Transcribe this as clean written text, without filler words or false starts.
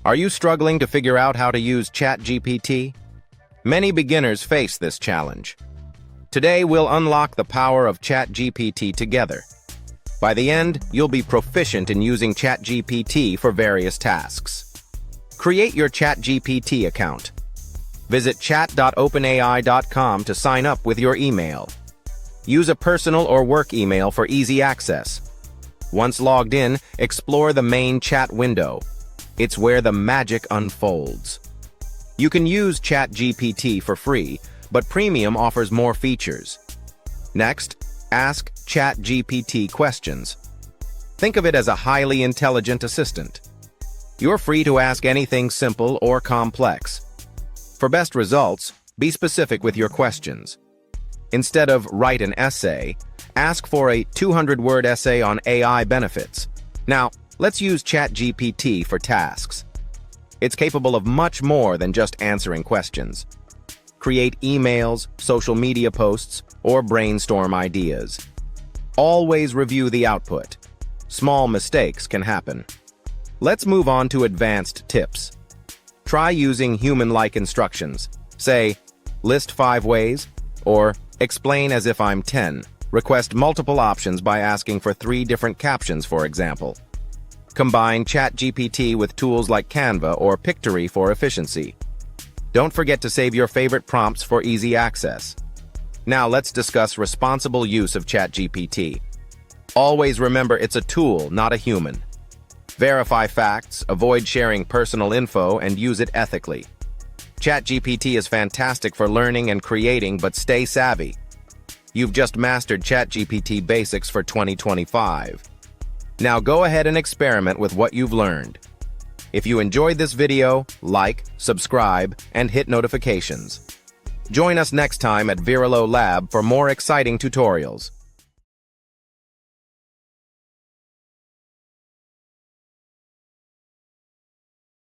Are you struggling to figure out how to use ChatGPT? Many beginners face this challenge. Today, we'll unlock the power of ChatGPT together. By the end, you'll be proficient in using ChatGPT for various tasks. Create your ChatGPT account. Visit chat.openai.com to sign up with your email. Use a personal or work email for easy access. Once logged in, explore the main chat window. It's where the magic unfolds. You can use ChatGPT for free, but Premium offers more features. Next, ask ChatGPT questions. Think of it as a highly intelligent assistant. You're free to ask anything simple or complex. For best results, be specific with your questions. Instead of write an essay, ask for a 200-word essay on AI benefits. Now, let's use ChatGPT for tasks. It's capable of much more than just answering questions. Create emails, social media posts, or brainstorm ideas. Always review the output. Small mistakes can happen. Let's move on to advanced tips. Try using human-like instructions. Say, list 5 ways, or explain as if I'm 10. Request multiple options by asking for 3 different captions, for example. Combine ChatGPT with tools like Canva or Pictory for efficiency. Don't forget to save your favorite prompts for easy access. Now let's discuss responsible use of ChatGPT. Always remember it's a tool, not a human. Verify facts, avoid sharing personal info, and use it ethically. ChatGPT is fantastic for learning and creating, but stay savvy. You've just mastered ChatGPT basics for 2025. Now go ahead and experiment with what you've learned. If you enjoyed this video, like, subscribe, and hit notifications. Join us next time at Virilo Lab for more exciting tutorials.